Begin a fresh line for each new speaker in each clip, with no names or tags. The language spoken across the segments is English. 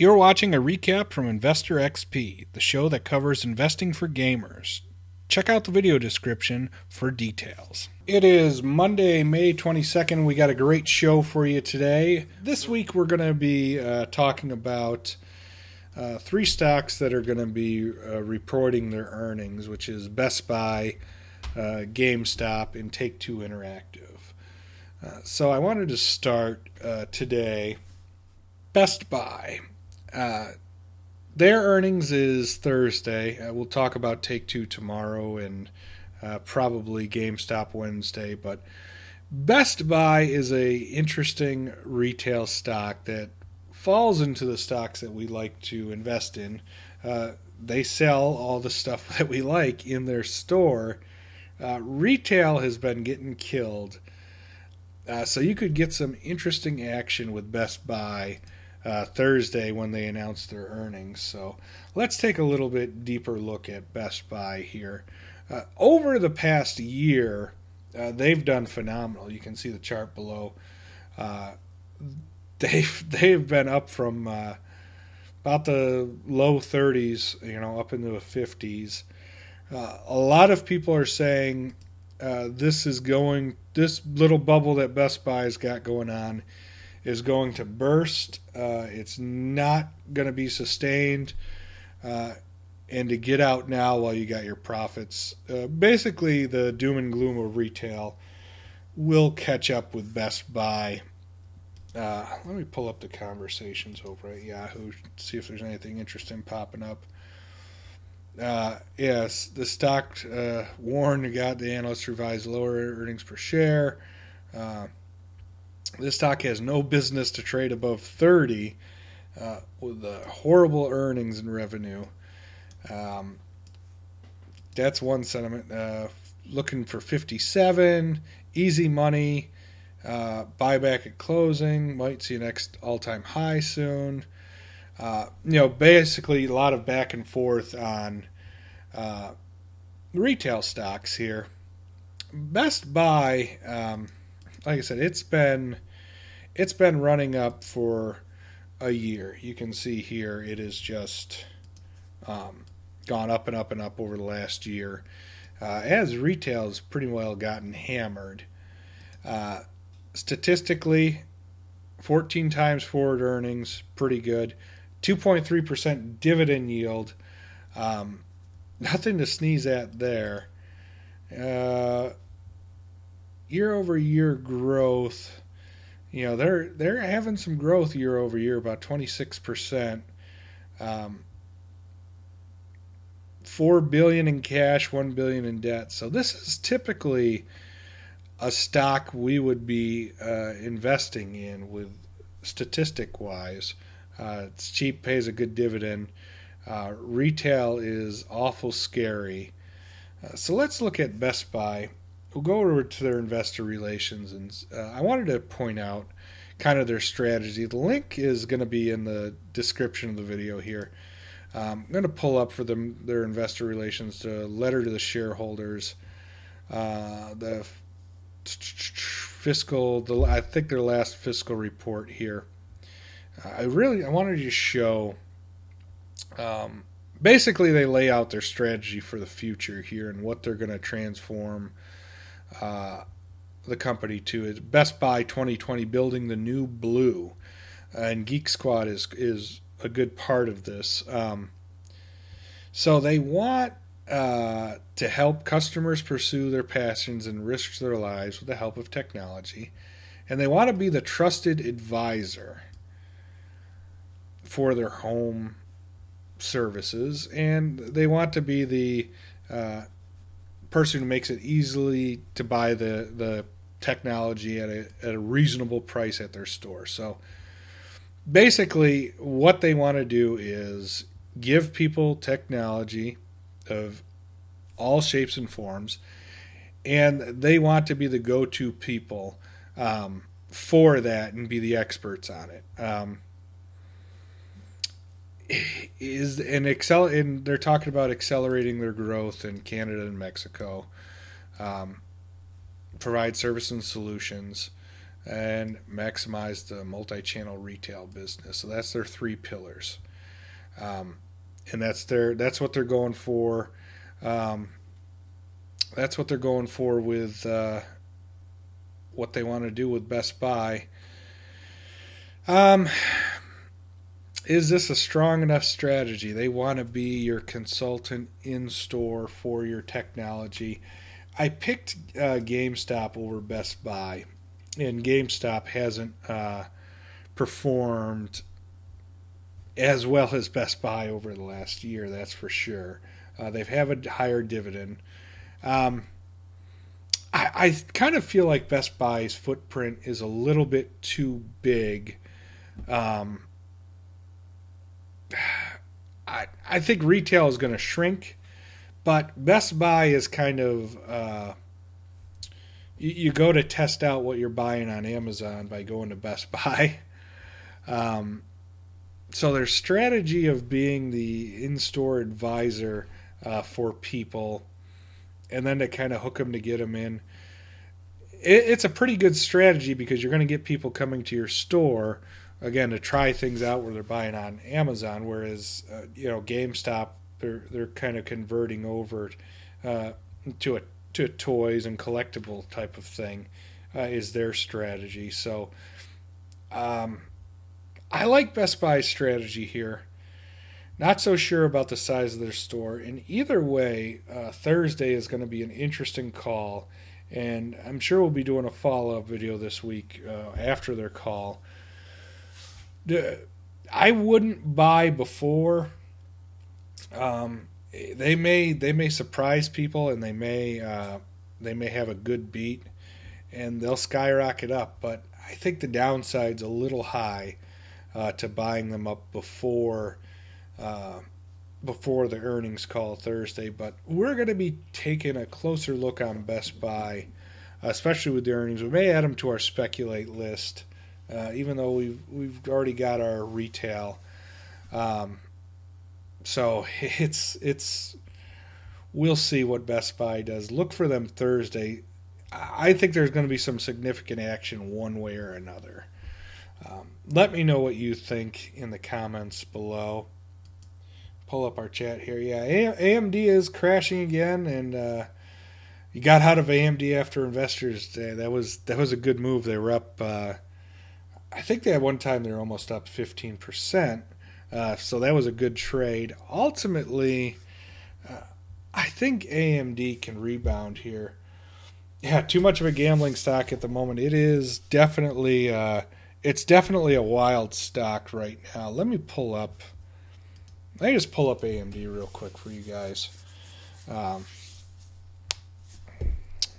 You're watching a recap from Investor XP, the show that covers investing for gamers. Check out the video description for details. It is Monday, May 22nd. We got a great show for you today. This week we're going to be talking about three stocks that are going to be reporting their earnings, which is Best Buy, GameStop, and Take-Two Interactive. So I wanted to start today. Best Buy. Their earnings is Thursday. We'll talk about Take-Two tomorrow and probably GameStop Wednesday. But Best Buy is a interesting retail stock that falls into the stocks that we like to invest in. They sell all the stuff that we like in their store. Retail has been getting killed. So you could get some interesting action with Best Buy Thursday when they announce their earnings. So let's take a little bit deeper look at Best Buy here. Over the past year, they've done phenomenal. You can see the chart below. They've been up from about the low 30s, up into the 50s. A lot of people are saying this little bubble that Best Buy's got going on is going to burst. It's not going to be sustained. And to get out now while you got your profits. Basically, the doom and gloom of retail will catch up with Best Buy. Let me pull up the conversations over at Yahoo, see if there's anything interesting popping up. Yes, the stock warned the analysts revised lower earnings per share. This stock has no business to trade above 30 with horrible earnings and revenue. That's one sentiment. Looking for 57, easy money, buyback at closing, might see a next all-time high soon. Basically a lot of back and forth on retail stocks here. Best Buy, like I said, it's been running up for a year. You can see here it is just gone up and up and up over the last year. As retail has pretty well gotten hammered. Statistically, 14 times forward earnings, pretty good. 2.3% dividend yield. Nothing to sneeze at there. Year over year growth, they're having some growth year over year, about 26%. $4 billion in cash, $1 billion in debt. So this is typically a stock we would be investing in with statistic wise. It's cheap, pays a good dividend. Retail is awful scary. So let's look at Best Buy. We'll go over to their investor relations, and I wanted to point out kind of their strategy. The link is going to be in the description of the video here. I'm going to pull up for them their investor relations, the letter to the shareholders, the fiscal, I think their last fiscal report here. I wanted to show. Basically, they lay out their strategy for the future here and what they're going to transform the company to. It's Best Buy 2020, building the new blue, and Geek Squad is a good part of this. So they want to help customers pursue their passions and risk their lives with the help of technology, and they want to be the trusted advisor for their home services, and they want to be the person who makes it easily to buy the technology at a reasonable price at their store. So basically what they want to do is give people technology of all shapes and forms, and they want to be the go-to people for that and be the experts on it. And they're talking about accelerating their growth in Canada and Mexico, provide service and solutions, and maximize the multi-channel retail business. So that's their three pillars, and that's what they're going for. Um, that's what they're going for with what they want to do with Best Buy. Um, is this a strong enough strategy? They want to be your consultant in store for your technology. I picked GameStop over Best Buy, and GameStop hasn't performed as well as Best Buy over the last year, that's for sure. They've had a higher dividend. Um, I kind of feel like Best Buy's footprint is a little bit too big. Um, I think retail is going to shrink, but Best Buy is kind of you go to test out what you're buying on Amazon by going to Best Buy. Um, so their strategy of being the in-store advisor for people, and then to kind of hook them to get them in, it's a pretty good strategy because you're going to get people coming to your store again to try things out where they're buying on Amazon, whereas GameStop they're kind of converting over uh, to a to toys and collectible type of thing is their strategy. So um, I like Best Buy's strategy here. Not so sure about the size of their store. In either way, Thursday is going to be an interesting call, and I'm sure we'll be doing a follow up video this week after their call. I wouldn't buy before. Um, they may surprise people, and they may have a good beat, and they'll skyrocket up. But I think the downside's a little high to buying them up uh, before the earnings call Thursday. But we're going to be taking a closer look on Best Buy, especially with the earnings. We may add them to our speculate list, even though we've already got our retail. Um, so it's we'll see what Best Buy does. Look for them Thursday. I think there's going to be some significant action one way or another. Let me know what you think in the comments below. Pull up our chat here. Yeah, AMD is crashing again, and you got out of AMD after Investors Day. That was a good move. They were up. I think they had one time they were almost up 15%. So that was a good trade. Ultimately, I think AMD can rebound here. Yeah, too much of a gambling stock at the moment. It's definitely a wild stock right now. Let me just pull up AMD real quick for you guys. Um,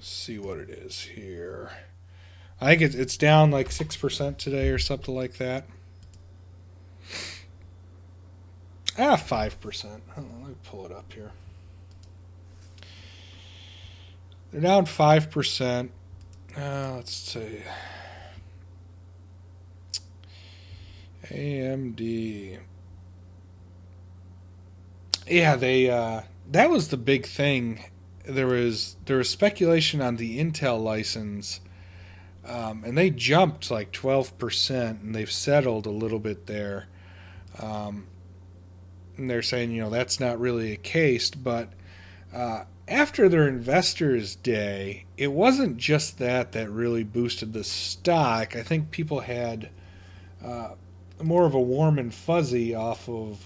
see what it is here. I think it's down like 6% today or something like that. 5%. Hold on, let me pull it up here. They're down 5%. Let's see. AMD. Yeah, that was the big thing. There was speculation on the Intel license, and they jumped like 12%, and they've settled a little bit there. Um, and they're saying that's not really a case, but after their investors day, it wasn't just that really boosted the stock. I think people had more of a warm and fuzzy off of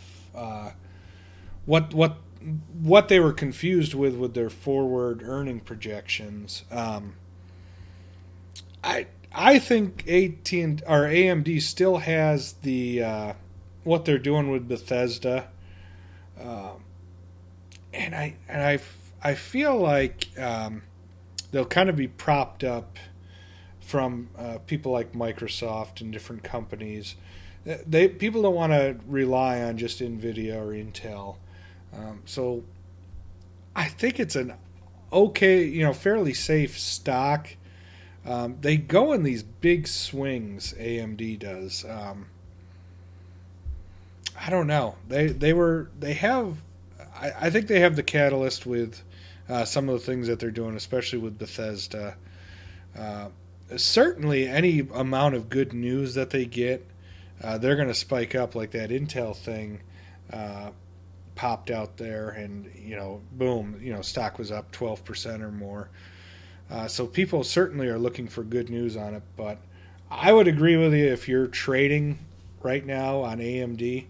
what they were confused with their forward earning projections. I think AMD still has the what they're doing with Bethesda, and I feel like they'll kind of be propped up from people like Microsoft and different companies. People don't want to rely on just Nvidia or Intel, so I think it's an okay, fairly safe stock. They go in these big swings. AMD does. I don't know. They have. I think they have the catalyst with some of the things that they're doing, especially with Bethesda. certainly any amount of good news that they get, they're going to spike up, like that Intel thing popped out there, and boom, stock was up 12% or more. So people certainly are looking for good news on it. But I would agree with you, if you're trading right now on AMD,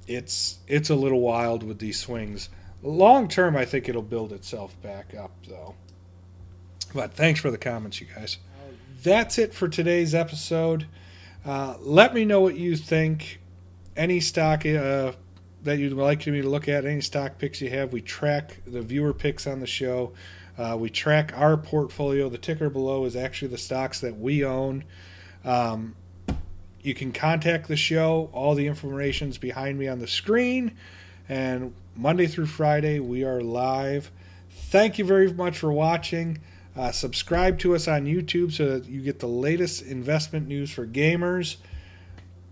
it's a little wild with these swings. Long term, I think it'll build itself back up, though. But thanks for the comments, you guys. That's it for today's episode. Let me know what you think. Any stock that you'd like me to look at, any stock picks you have. We track the viewer picks on the show. We track our portfolio. The ticker below is actually the stocks that we own. You can contact the show. All the information's behind me on the screen. And Monday through Friday, we are live. Thank you very much for watching. Subscribe to us on YouTube so that you get the latest investment news for gamers.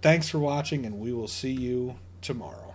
Thanks for watching, and we will see you tomorrow.